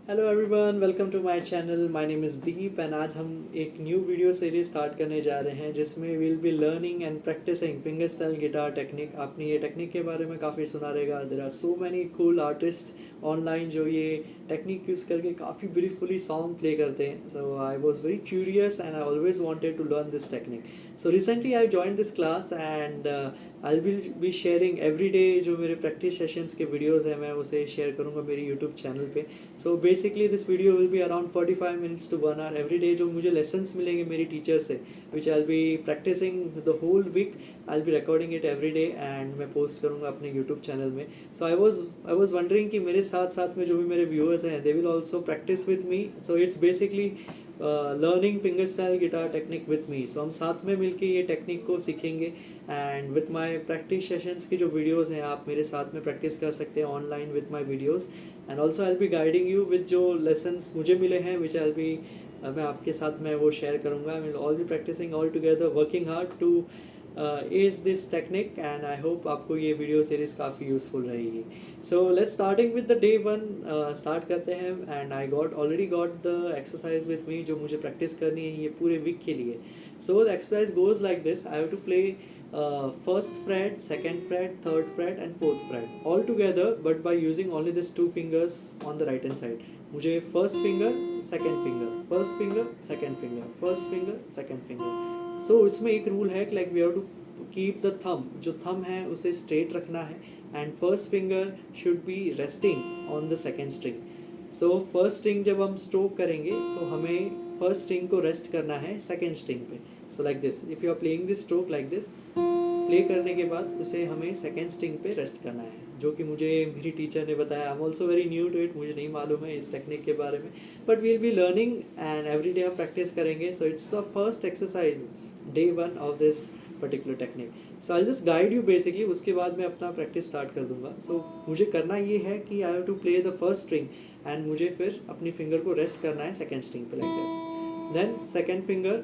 Hello everyone, welcome to my channel. My name is Deep and आज हम एक new video series start करने जा रहे हैं जिसमें will be learning and practicing finger style guitar technique. आपने ये टेक्निक के बारे में काफ़ी सुना रहेगा। There are so many cool artist online जो ये टेक्निक यूज़ करके काफ़ी ब्यूटीफुली सॉन्ग प्ले करते हैं। So I was very curious and I always wanted to learn this technique. So recently I join this class and I will be sharing every day जो मेरे practice sessions के videos हैं मैं उसे share करूँगा मेरी यूट्यूब चैनल पे। So basically this video will be around 45 minutes to 1 hour every day. जो मुझे लेसन्स मिलेंगे मेरी टीचर से which I be practicing the whole week, I be recording it every day and मैं post करूँगा अपने YouTube channel में। सो I was wondering कि मेरे साथ साथ में जो भी मेरे व्यूअर्स हैं they will also practice with me. So it's basically learning finger style guitar technique with me. So हम साथ में मिलके ये टेक्निक को सीखेंगे and with my practice sessions की जो वीडियोज़ हैं आप मेरे साथ में प्रैक्टिस कर सकते हैं online with my videos. And also I be guiding you with जो लेसन्स मुझे मिले हैं विच आई बी मैं आपके साथ में वो शेयर करूँगा। I will all be practicing all together working hard to is this technique and I hope आपको ये वीडियो सीरीज़ काफ़ी यूज़फुल रहेगी। So let's starting with the day one. Start करते हैं and I already got the exercise with me जो मुझे practice करनी है ये पूरे वीक के लिए। So the exercise goes like this. I have to play first fret, second fret, third fret and fourth fret all together but by using only these two fingers on the right hand side. मुझे first finger, second finger, first finger, second finger, first finger, second finger. So उसमें एक rule है कि like we have to keep the thumb, जो thumb है उसे straight रखना है and first finger should be resting on the second string. So first string जब हम stroke करेंगे तो हमें first string को rest करना है second string पे. So like this, if you are playing this stroke like this, play करने के बाद उसे हमें सेकेंड स्ट्रिंग पे रेस्ट करना है जो कि मुझे मेरी टीचर ने बताया। I am also very new to it, मुझे नहीं मालूम है इस टेक्निक के बारे में but we'll be learning and every day आप प्रैक्टिस करेंगे। So it's the first exercise day one of this particular technique. So I just guide you basically, उसके बाद मैं अपना प्रैक्टिस स्टार्ट कर दूंगा। सो मुझे करना ये है कि I have to play the first string and मुझे फिर अपनी फिंगर को रेस्ट करना है सेकेंड स्ट्रिंग पे like this. Then second finger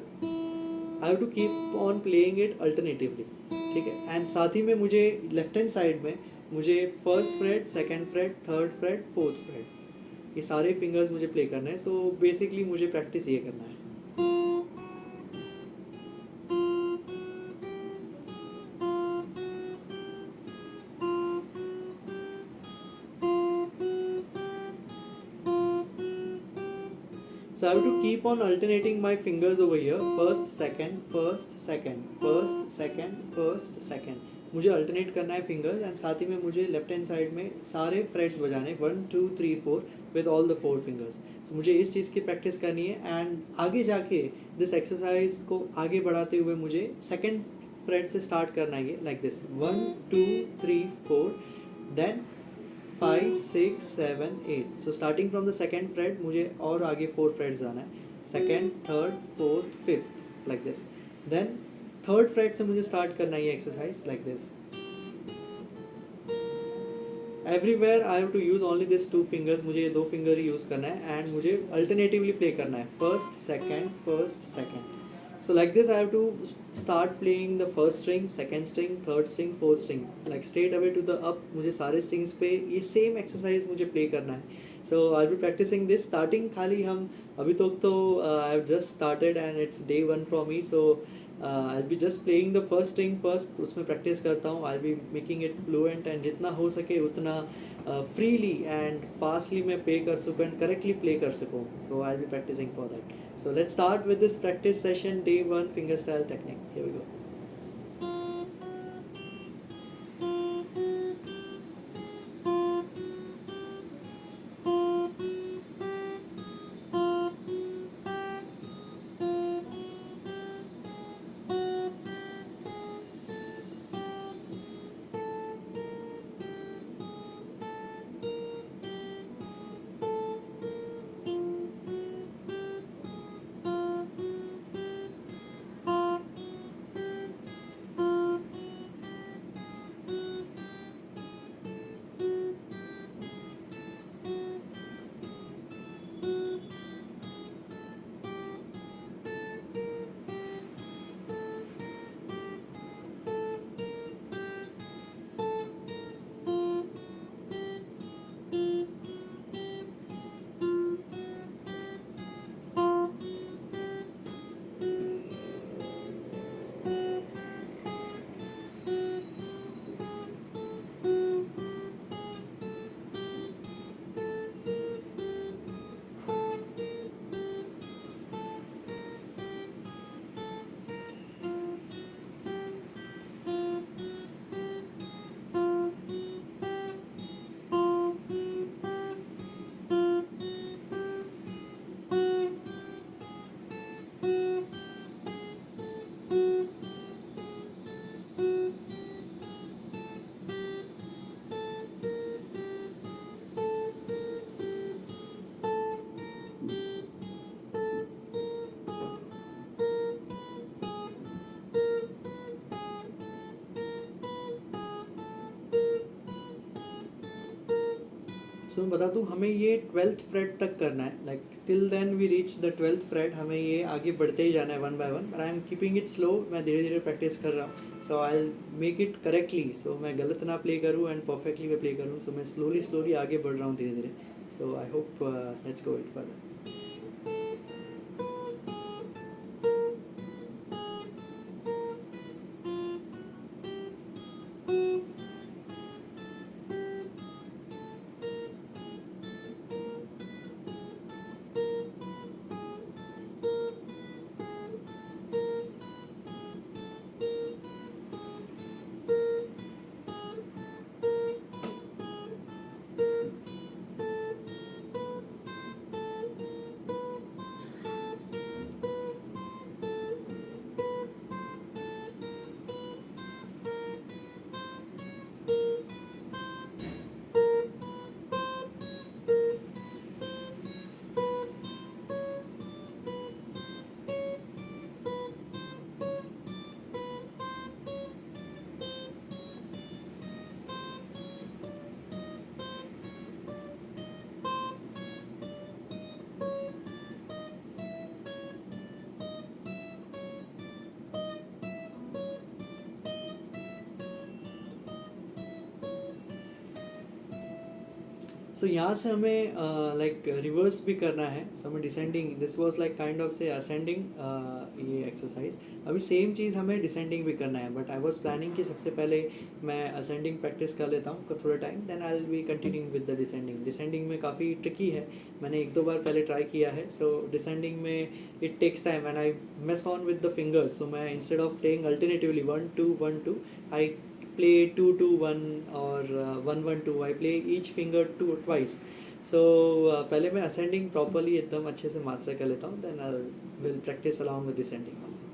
I have to keep on playing it alternatively, ठीक है। एंड साथ ही में मुझे लेफ्ट हैंड साइड में मुझे first freight, second freight, third freight, fourth freight ये सारे फिंगर्स मुझे प्ले करना है। सो बेसिकली मुझे प्रैक्टिस ये करना है। So I have to keep on alternating my fingers over here, first second, first second, first second, first second. मुझे अल्टरनेट करना है फिंगर्स एंड साथ ही में मुझे लेफ्ट हैंड साइड में सारे फ्रेट्स बजाने 1 2 3 4 विद ऑल द 4 फिंगर्स। सो मुझे इस चीज़ की प्रैक्टिस करनी है एंड आगे जाके दिस एक्सरसाइज को आगे बढ़ाते हुए मुझे सेकेंड फ्रेट से स्टार्ट करना है लाइक दिस 1 2 3 4 देन 5 6 7 8। So starting from the second fret मुझे और आगे 4 फ्रेट्स जाना है, second, third, fourth, fifth like this. Then third fret से मुझे स्टार्ट करना है ये exercise like this. Everywhere I have to use only this two fingers, मुझे ये दो फिंगर ही यूज़ करना है एंड मुझे अल्टरनेटिवली प्ले करना है first second. So like this I have to start playing the first string, second string, third string, fourth string like straight away to the up। मुझे सारे strings पे ये same exercise मुझे play करना है। So I'll be practicing this starting खाली हम अभी तक तो I have just started and it's day one for me। So I'll be just playing the first string first, उसमें practice करता हूँ। I'll be making it fluent and जितना हो सके उतना freely and fastly मैं play कर सकूँ and correctly play कर सकूँ। So I'll be practicing for that। So let's start with this practice session, day one fingerstyle technique. Here we go. सो मैं बता दूँ, हमें ये 12th फ्रेट तक करना है, like till then we reach the 12th fret, हमें ये आगे बढ़ते ही जाना है one by one, but I am keeping it slow, मैं धीरे धीरे प्रैक्टिस कर रहा हूँ, so I will make it correctly, so मैं गलत ना प्ले करूँ एंड परफेक्टली मैं प्ले करूँ, सो मैं स्लोली स्लोली आगे बढ़ रहा हूँ धीरे धीरे, so I hope let's go it further. So यहाँ से हमें लाइक रिवर्स भी करना है, सो हमें descending, this was like kind of से असेंडिंग ये एक्सरसाइज, अभी सेम चीज़ हमें डिसेंडिंग भी करना है, बट आई वाज प्लानिंग कि सबसे पहले मैं असेंडिंग प्रैक्टिस कर लेता हूँ थोड़ा time, then I will be continuing with the descending. Descending में काफ़ी ट्रिकी है, मैंने एक दो बार पहले ट्राई किया है, सो डिसेंडिंग में it takes time and I mess on with the fingers, so मैं instead of playing alternatively 1 2 1 2 I play 2 2 1 or 1 1 2, I play each finger twice. So पहले मैं ascending properly एकदम अच्छे से मास्टर कर लेता हूँ, then I will practice along with descending also.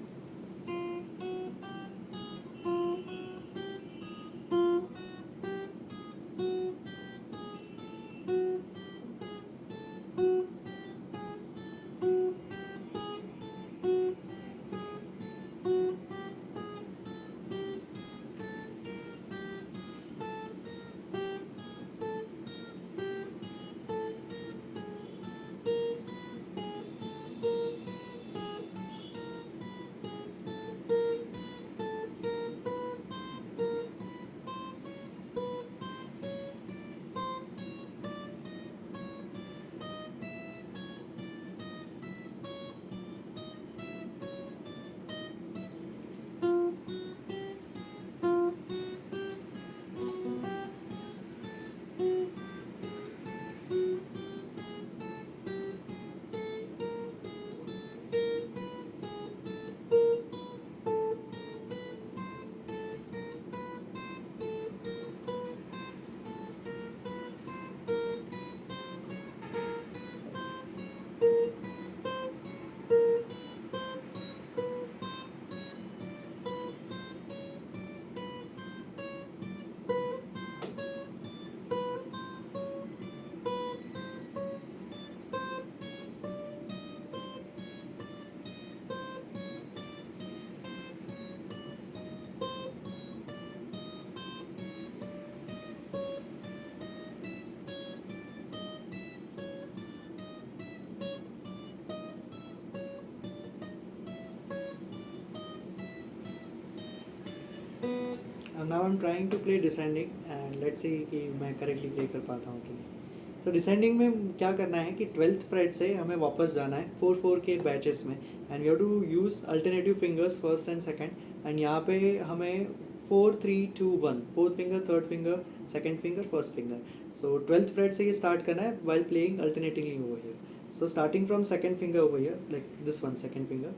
Now I'm trying to play descending and let's see कि मैं करेक्टली प्ले कर पाता हूँ कि नहीं. सो डिसेंडिंग में क्या करना है कि 12th फ्रेट से हमें वापस जाना है 4 4 के बैचेस में, and we have to use alternative fingers first and second, and यहाँ पे हमें 4 3 2 1, fourth finger, third finger, second finger, first finger. So 12th fret से ये स्टार्ट करना है while playing alternatively over here. So starting from second finger over here, like this one, second finger,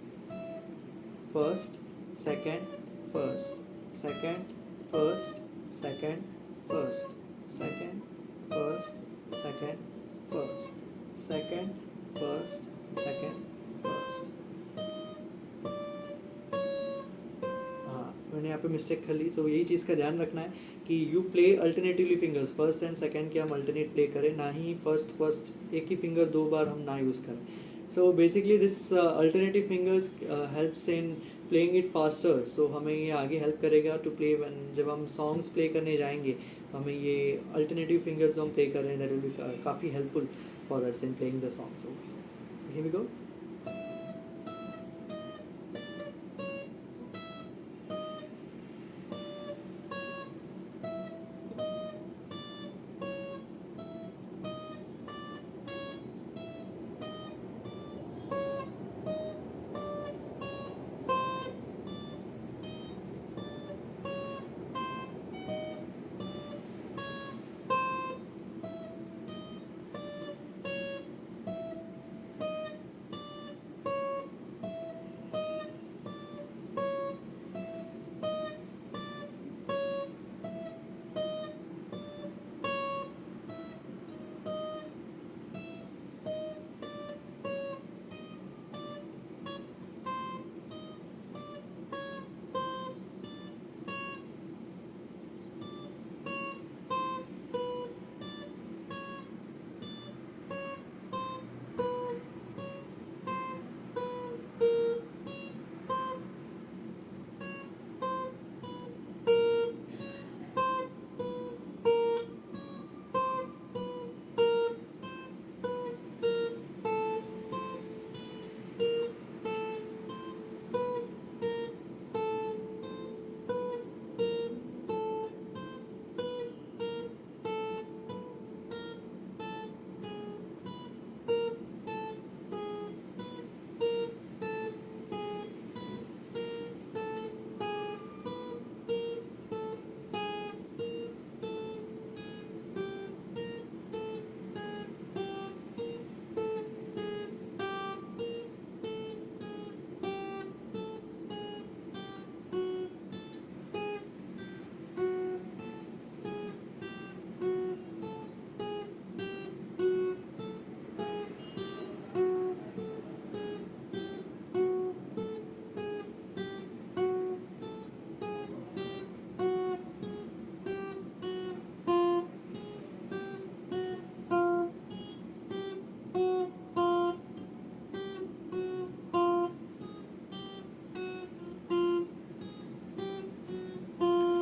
first second first second first second first second first second first second first second first. हाँ, मैंने यहाँ पे mistake कर ली, तो यही चीज़ का ध्यान रखना है कि you play alternatively fingers, first and second के हम अल्टरनेट प्ले करें, ना ही फर्स्ट फर्स्ट एक ही फिंगर दो बार हम ना यूज़ करें. So basically this alternative fingers helps in playing it faster, so हमें ये आगे हेल्प करेगा टू प्ले व्हेन जब हम सॉन्ग्स प्ले करने जाएंगे तो हमें ये अल्टरनेटिव फिंगर्स जो हम प्ले कर रहे हैं दैट विल बी काफ़ी helpful for us in playing the song. So here we go.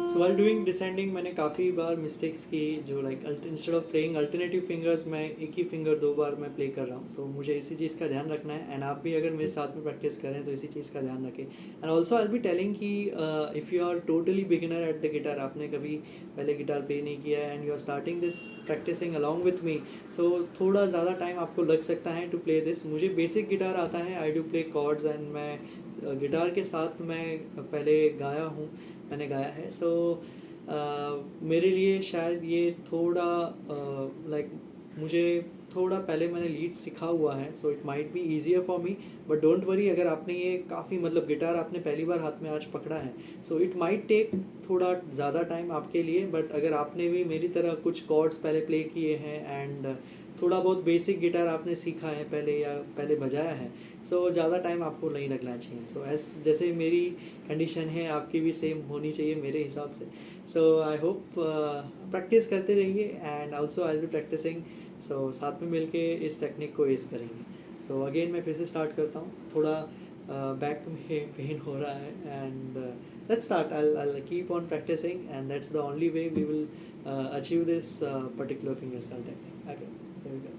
So while doing descending मैंने काफ़ी बार मिस्टेक्स की जो like instead of playing alternative fingers मैं एक ही फिंगर 2 बार मैं प्ले कर रहा हूँ. सो मुझे इसी चीज़ का ध्यान रखना है एंड आप भी अगर मेरे साथ में प्रैक्टिस करें तो इसी चीज़ का ध्यान रखें. And also I be telling कि if you are totally beginner at the guitar, आपने कभी पहले गिटार प्ले नहीं किया है and you are starting this practicing along with me, so थोड़ा ज़्यादा टाइम आपको लग सकता है टू प्ले दिस. मुझे बेसिक गिटार आता है, I do play chords and मैं गिटार के साथ मैं पहले मैंने गाया है. सो मेरे लिए शायद ये थोड़ा लाइक मुझे थोड़ा पहले मैंने लीड सीखा हुआ है, so it might be easier for me. But don't worry, अगर आपने ये काफ़ी मतलब गिटार आपने पहली बार हाथ में आज पकड़ा है, सो इट माइट टेक थोड़ा ज़्यादा टाइम आपके लिए. बट अगर आपने भी मेरी तरह कुछ कॉर्ड्स पहले प्ले किए हैं एंड थोड़ा बहुत बेसिक गिटार आपने सीखा है पहले या पहले बजाया है, सो ज़्यादा टाइम आपको नहीं लगना चाहिए. सो जैसे मेरी कंडीशन है आपकी भी सेम होनी चाहिए मेरे हिसाब से. सो आई होप प्रैक्टिस करते रहिए and also I will be practicing. So साथ में मिलके इस टेक्निक को एस करेंगे. सो अगेन मैं फिर से स्टार्ट करता हूँ. थोड़ा बैक में पेन हो रहा है and let's start. I'll keep on practicing and that's the only way we will achieve this particular fingerstyle technique. Okay, there we go.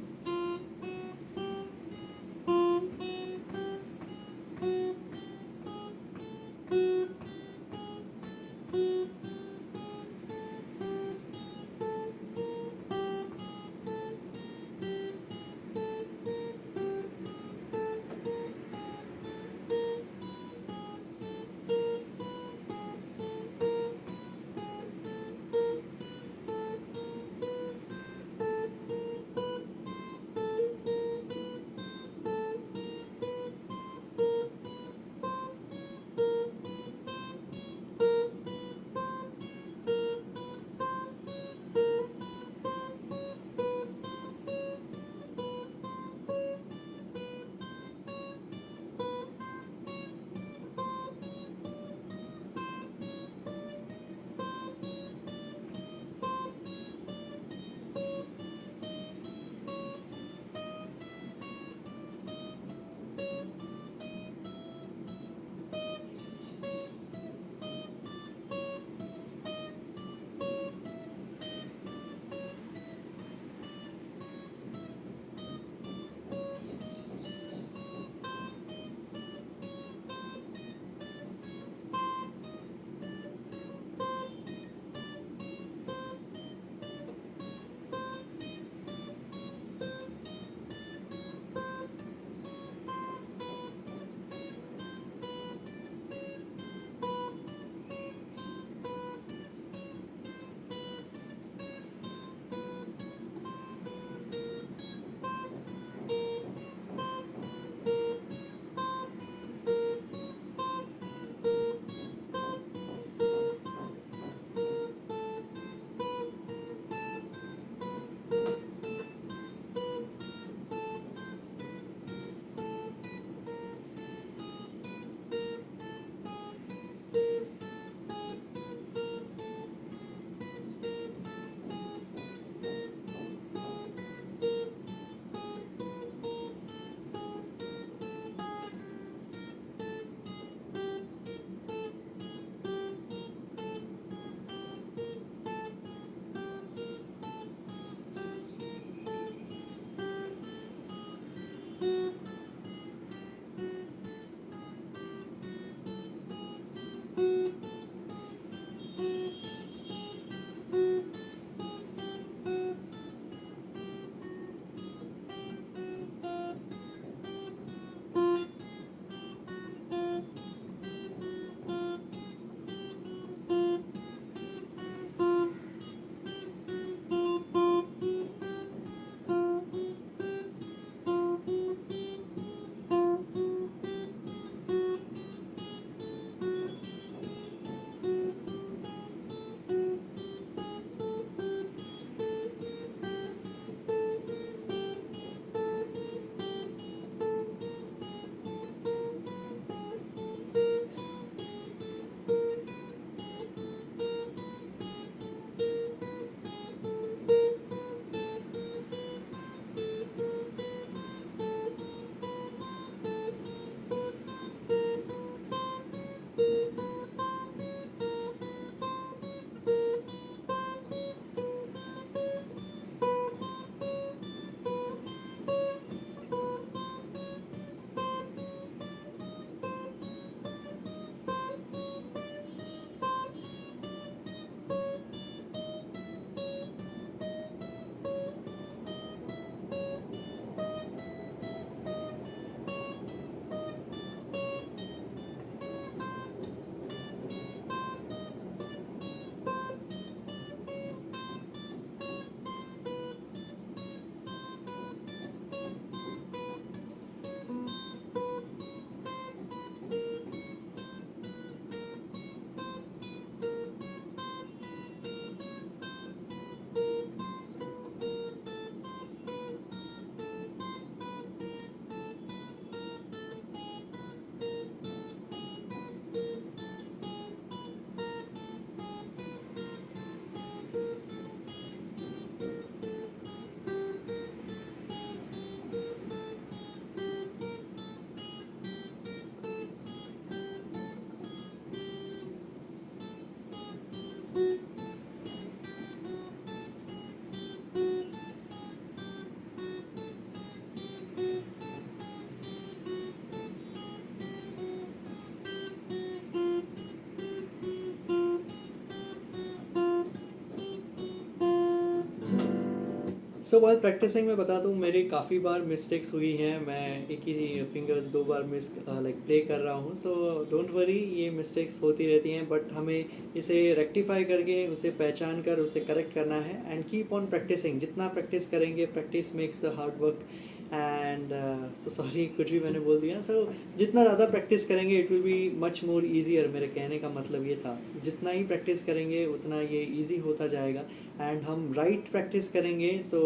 So while practising मैं बता दूँ मेरी काफ़ी बार मिस्टेक्स हुई हैं, मैं एक ही फिंगर्स दो बार लाइक प्ले कर रहा हूँ। सो डोंट वरी, ये मिस्टेक्स होती रहती हैं, बट हमें इसे रेक्टिफाई करके उसे पहचान कर उसे करेक्ट करना है एंड कीप ऑन प्रैक्टिसिंग। जितना प्रैक्टिस करेंगे, practice makes the hard work and so sorry कुछ भी मैंने बोल दिया। सो जितना ज़्यादा प्रैक्टिस करेंगे it will be much more easier. मेरे कहने का मतलब ये था, जितना ही प्रैक्टिस करेंगे उतना ये ईजी होता जाएगा एंड हम राइट प्रैक्टिस करेंगे so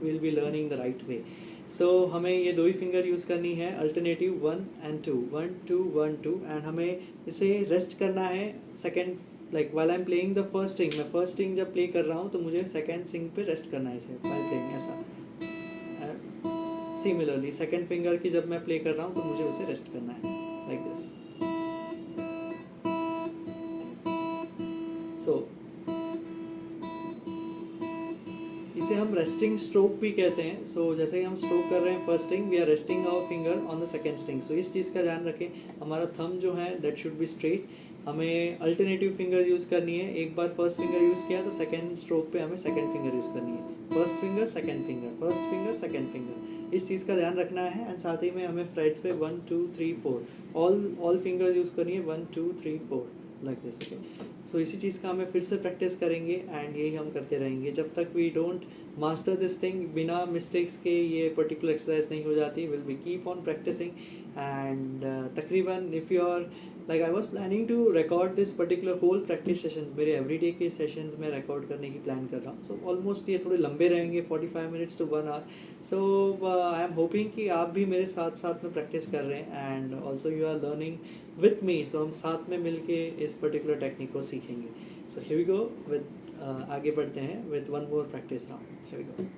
will be learning the right way. So हमें ये दो ही फिंगर यूज़ करनी है, अल्टरनेटिव 1 and 2, 1 2 1 2, एंड हमें इसे रेस्ट करना है second, like while I am playing the first string, मैं फर्स्ट स्ट्रिंग जब प्ले कर रहा हूँ तो मुझे सेकेंड स्ट्रिंग पे रेस्ट करना है इसे वाइल प्लेइंग ऐसा। सिमिलरली सेकेंड फिंगर की जब मैं प्ले कर रहा हूँ तो मुझे उसे रेस्ट करना है लाइक दिस। सो इसे हम रेस्टिंग स्ट्रोक भी कहते हैं। सो जैसे ही हम स्ट्रोक कर रहे हैं first string, we are resting our finger on the second string. So इस चीज़ का ध्यान रखें, हमारा थंब जो है दैट शुड बी स्ट्रेट। हमें अल्टरनेटिव फिंगर यूज़ करनी है, एक बार फर्स्ट फिंगर यूज़ किया तो सेकेंड स्ट्रोक पे हमें सेकेंड फिंगर यूज़ करनी है, first finger second finger, first finger second finger, इस चीज़ का ध्यान रखना है। एंड साथ ही में हमें फ्रेट्स पे 1 2 3 4 ऑल फिंगर यूज़ करनी है, 1 2 3 4 लाइक दिस। ओके, सो इसी चीज़ का हमें फिर से प्रैक्टिस करेंगे एंड यही हम करते रहेंगे जब तक we don't master this thing. बिना मिस्टेक्स के ये पर्टिकुलर एक्सरसाइज नहीं हो जाती। Will be keep on practicing and तकरीबन if you are like I was planning to record this particular whole practice session, मेरे एवरीडे के सेशंस में रिकॉर्ड करने की प्लान कर रहा हूँ। सो ऑलमोस्ट ये थोड़े लंबे रहेंगे, 45 minutes to 1 hour। So I am hoping कि आप भी मेरे साथ साथ में प्रैक्टिस कर रहे हैं and also you are learning with me. So हम साथ में मिल के इस पर्टिकुलर टेक्निक को सीखेंगे। So here we go with आगे बढ़ते हैं with one more practice round. Here we go.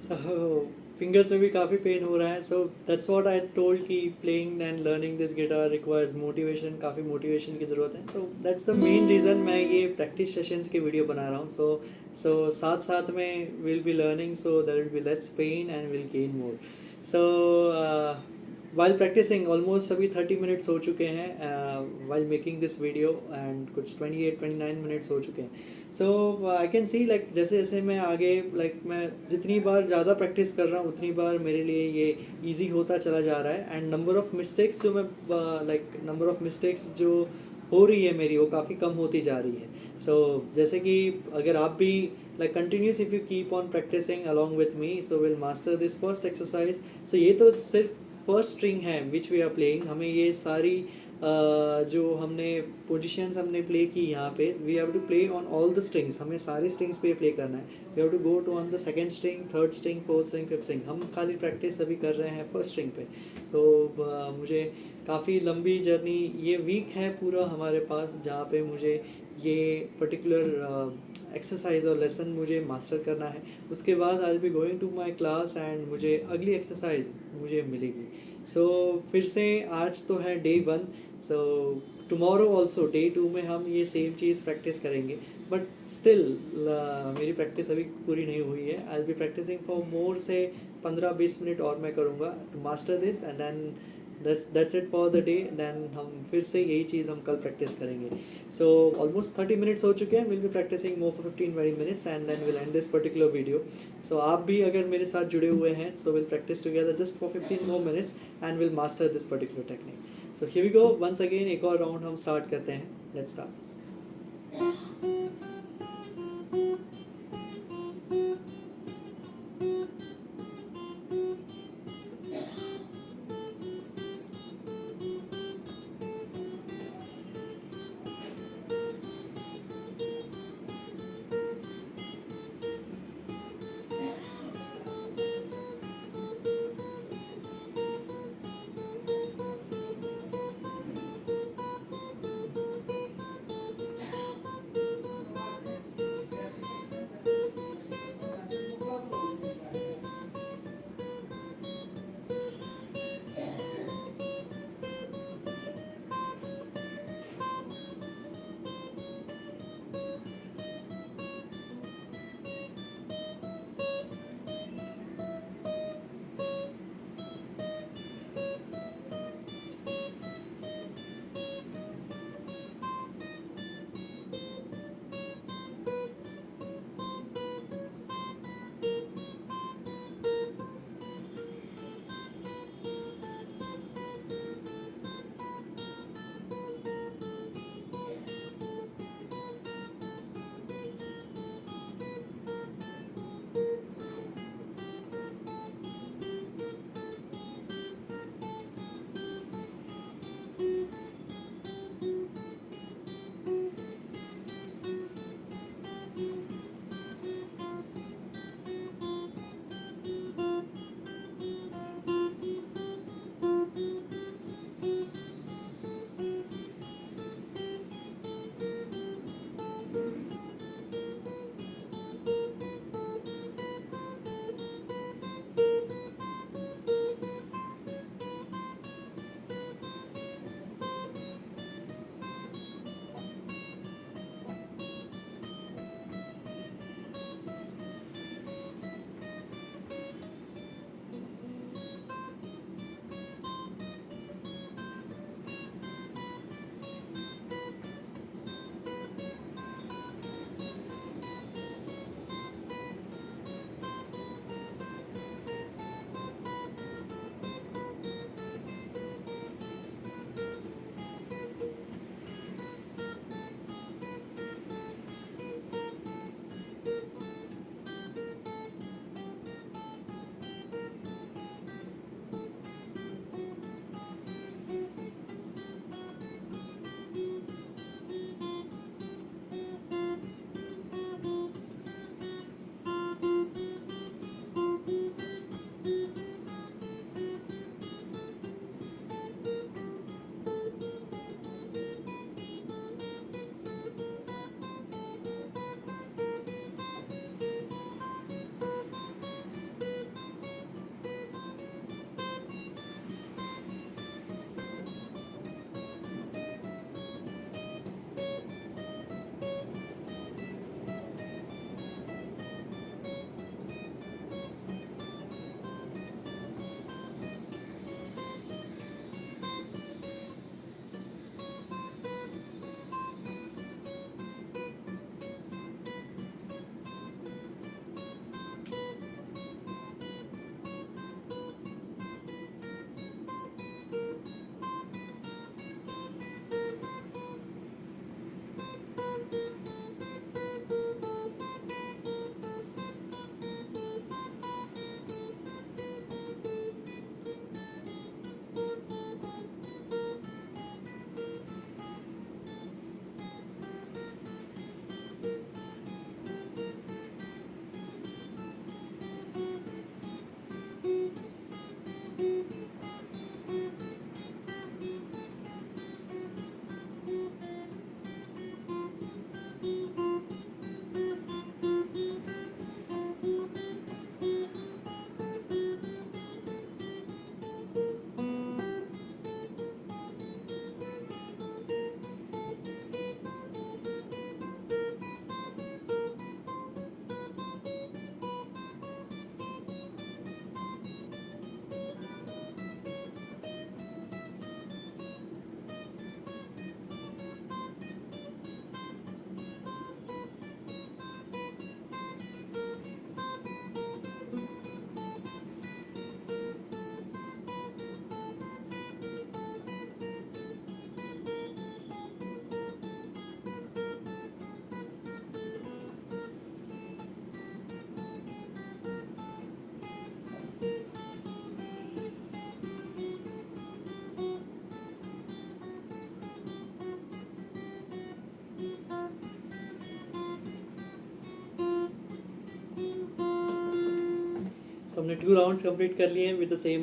So fingers में भी काफ़ी पेन हो रहा है. So that's what I told कि playing and learning this guitar requires motivation, काफ़ी motivation की ज़रूरत है. So that's the main reason मैं ये practice sessions के वीडियो बना रहा हूँ. So साथ साथ में we'll be learning, so there will be less pain and we'll gain more. So while practicing almost अभी 30 minutes हो चुके हैं while making this video, and कुछ 28-29 minutes हो चुके हैं. So I can see like जैसे जैसे मैं आगे मैं जितनी बार ज़्यादा प्रैक्टिस कर रहा हूँ उतनी बार मेरे लिए ये इजी होता चला जा रहा है. एंड नंबर ऑफ़ मिस्टेक्स जो मैं नंबर ऑफ़ मिस्टेक्स जो हो रही है मेरी, वो काफ़ी कम होती जा रही है. सो जैसे कि अगर आप भी continuous if you keep on practicing along with me, so will master this first exercise. So ये तो सिर्फ फर्स्ट स्ट्रिंग है विच वी आर प्लेइंग. हमें ये सारी जो हमने पोजीशंस हमने प्ले की यहाँ पे, we have to play on all the strings. हमें सारी स्ट्रिंग्स पे प्ले करना है. We have to go to on the second string, third string, fourth string, fifth string. हम खाली प्रैक्टिस अभी कर रहे हैं फर्स्ट स्ट्रिंग पे. सो मुझे काफ़ी लंबी जर्नी, ये वीक है पूरा हमारे पास, जहाँ पे मुझे ये पर्टिकुलर एक्सरसाइज और लेसन मुझे मास्टर करना है. उसके बाद I will be going to my class and मुझे अगली एक्सरसाइज मुझे मिलेगी. सो फिर से आज तो है day 1. So tomorrow also day 2 में हम ये सेम चीज़ प्रैक्टिस करेंगे. बट स्टिल मेरी प्रैक्टिस अभी पूरी नहीं हुई है. I will be practising for more से 15-20 मिनट और मैं करूँगा to master this, and then that's it for the day. then हम फिर से यही चीज़ हम कल प्रैक्टिस करेंगे. so almost 30 minutes हो चुके हैं. we'll be practicing more for 15-20 minutes and then we'll end this particular video. so आप भी अगर मेरे साथ जुड़े हुए हैं, so we'll practice together just for 15 more minutes and we'll master this particular technique. so here we go once again. एक और राउंड हम स्टार्ट करते हैं. let's start. सो हमने 2 राउंड्स कंप्लीट कर लिए with the same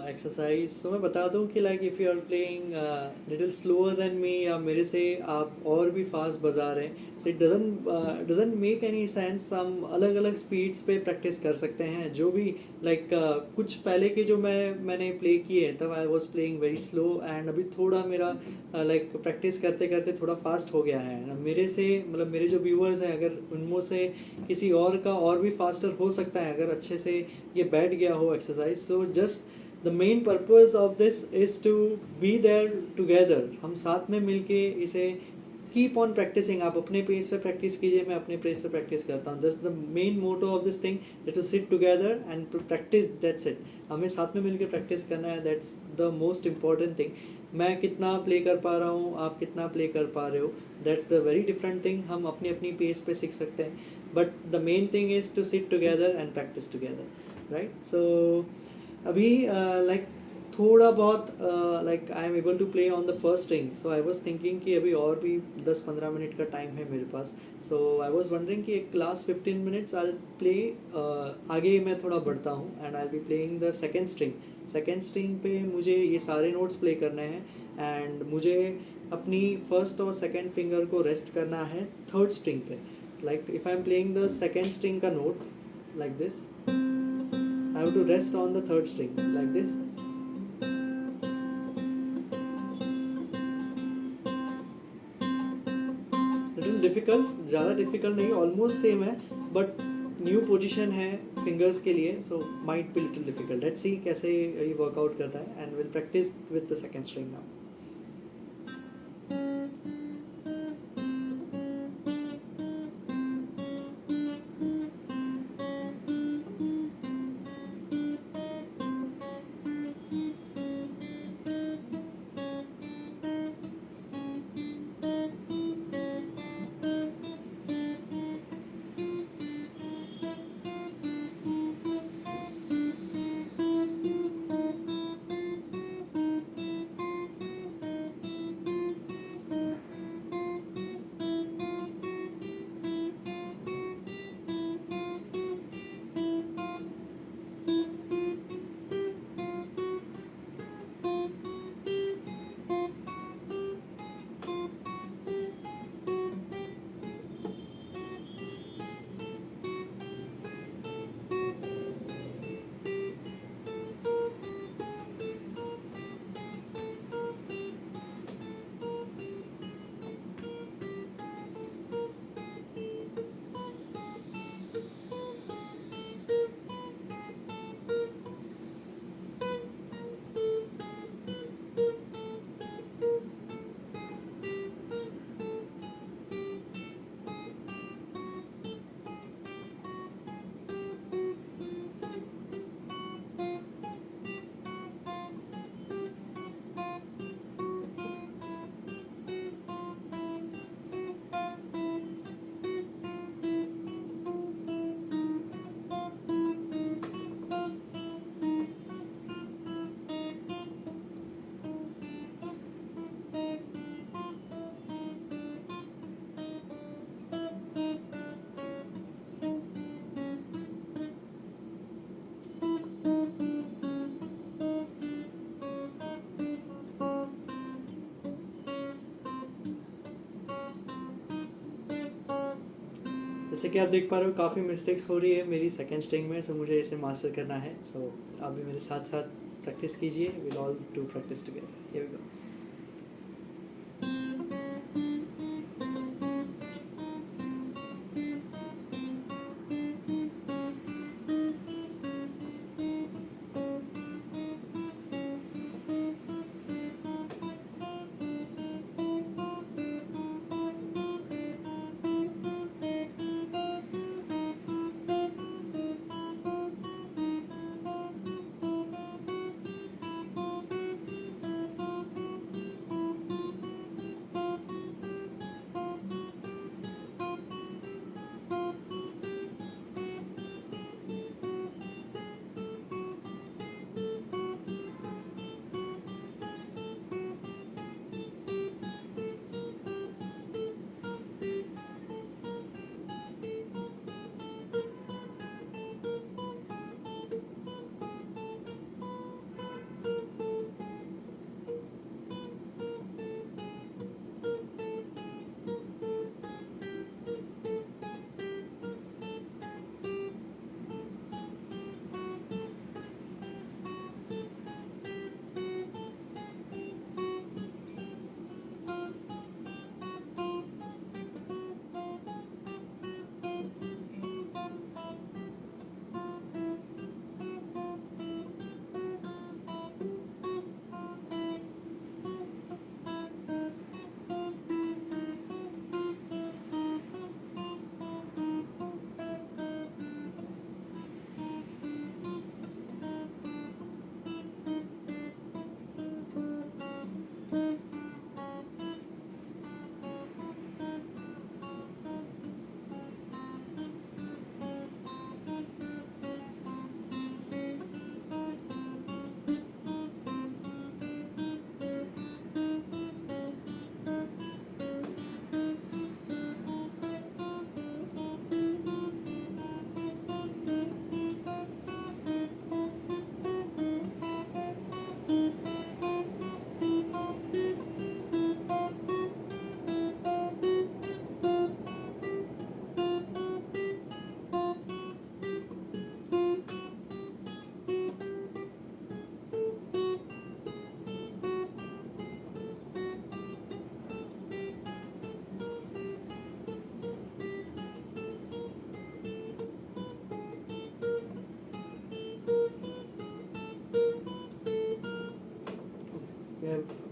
exercise. So मैं बता दूं कि like if you are playing little slower than me या मेरे से आप और भी फास्ट बजा रहे हैं, so it doesn't make any sense. हम अलग अलग स्पीड्स पे प्रैक्टिस कर सकते हैं जो भी लाइक कुछ पहले के जो मैंने प्ले किए तब I was playing very slow and अभी थोड़ा मेरा लाइक प्रैक्टिस करते करते थोड़ा फास्ट हो गया है। मेरे से मतलब मेरे जो व्यूअर्स हैं अगर उनमें से किसी और का और भी फास्टर हो सकता है अगर अच्छे से ये बैठ गया हो exercise. So just the main purpose of this is to be there together. हम साथ में मिलके इसे कीप ऑन प्रैक्टिसिंग। आप अपने पेस पे प्रैक्टिस कीजिए, मैं अपने पेस पे प्रैक्टिस करता हूँ। Just the main motto of this thing is to sit together and practice, that's it. हमें साथ में मिलकर प्रैक्टिस करना है, that's the most important thing. मैं कितना प्ले कर पा रहा हूँ, आप कितना प्ले कर पा रहे हो, that's the very different thing. हम अपनी अपनी पेस पे सीख सकते हैं, but the main thing is to sit together and practice together, right. So अभी लाइक थोड़ा बहुत like I am able to play on the first string. So I was thinking कि अभी और भी 10-15 मिनट का टाइम है मेरे पास। सो आई वाज वंडरिंग कि एक लास्ट 15 मिनट्स आई प्ले, आगे मैं थोड़ा बढ़ता हूँ and I be playing the second string. Second string पे मुझे ये सारे नोट्स प्ले करने हैं एंड मुझे अपनी फर्स्ट और सेकेंड फिंगर को रेस्ट करना है थर्ड स्ट्रिंग पे। Like if I am playing the second string का note like this, I have to rest on the third string like this. Little difficult, ज़्यादा difficult नहीं, almost same है, but new position है fingers के लिए, so might be little difficult. Let's see कैसे ये workout करता है and we'll practice with the second string now. जैसे कि आप देख पा रहे हो काफ़ी मिस्टेक्स हो रही है मेरी सेकेंड स्ट्रिंग में, सो मुझे इसे मास्टर करना है। सो आप भी मेरे साथ साथ प्रैक्टिस कीजिए, will all do practice together. Here we go.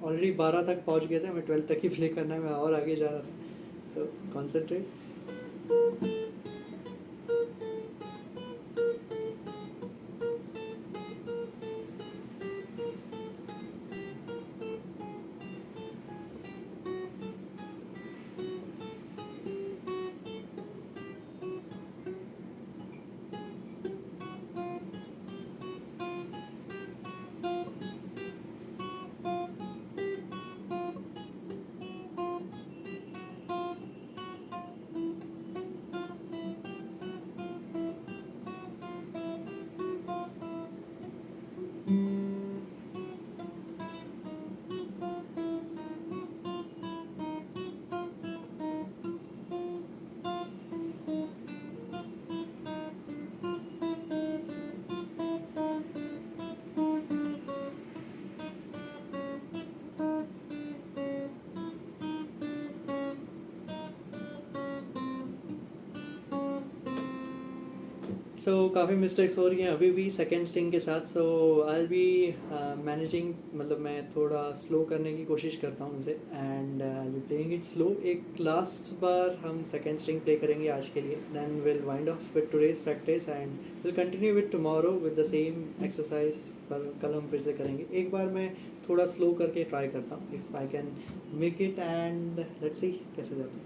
Already 12 तक पहुंच गए थे, हमें 12 तक ही प्ले करना है, मैं और आगे जा रहा था। So concentrate. सो काफ़ी मिस्टेक्स हो रही हैं अभी भी सेकेंड स्ट्रिंग के साथ। सो आई बी मैनेजिंग, मतलब मैं थोड़ा स्लो करने की कोशिश करता हूँ उनसे, and I be playing it slow. एक लास्ट बार हम सेकेंड स्ट्रिंग प्ले करेंगे आज के लिए, then will wind off with today's practice and will continue with tomorrow with the same exercise. पर कल हम फिर से करेंगे। एक बार मैं थोड़ा स्लो करके ट्राई करता हूँ, if I can make it, and let's see कैसे जाता है।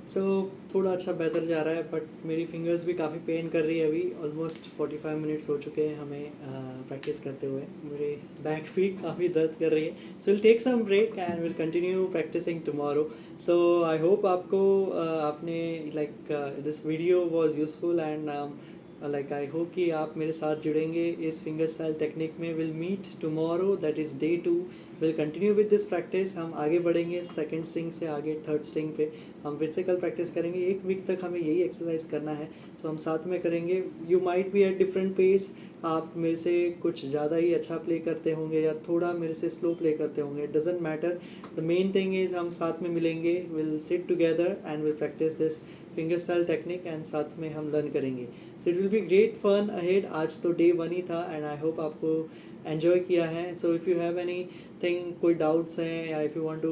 सो थोड़ा अच्छा बेहतर जा रहा है, बट मेरी फिंगर्स भी काफ़ी पेन कर रही है अभी। ऑलमोस्ट 45 मिनट्स हो चुके हैं हमें प्रैक्टिस करते हुए। मेरे बैक भी काफ़ी दर्द कर रही है। So will take some break and will continue practising tomorrow. So I hope आपको आपने like this video was useful, and like I hope कि आप मेरे साथ जुड़ेंगे इस फिंगर स्टाइल टेक्निक में। Will meet tomorrow, that is day 2। Will continue with this practice. हम आगे बढ़ेंगे सेकेंड स्ट्रिंग से आगे थर्ड स्ट्रिंग पे। हम फिर से कल प्रैक्टिस करेंगे। एक वीक तक हमें यही एक्सरसाइज करना है। सो हम साथ में करेंगे। You might be at different pace. आप मेरे से कुछ ज़्यादा ही अच्छा प्ले करते होंगे या थोड़ा मेरे से स्लो प्ले करते होंगे, it doesn't matter. The main thing is हम साथ में मिलेंगे, will sit together and will practice this finger style technique, and साथ में हम लर्न करेंगे। So it will be great fun ahead. आज तो डे 1 ही था, एंड आई होप आपको एन्जॉय किया है। So if you have anything, कोई डाउट्स हैं, या if you want to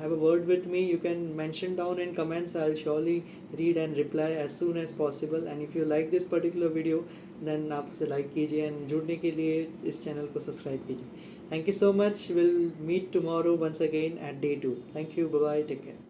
have a word with me, you can mention down in comments. I will surely read and reply as soon as possible. And if you like this particular video, then आप उसे like कीजिए, and जुड़ने के लिए इस channel को subscribe कीजिए। Thank you so much. Will meet tomorrow once again at day 2। Thank you, bye bye, take care.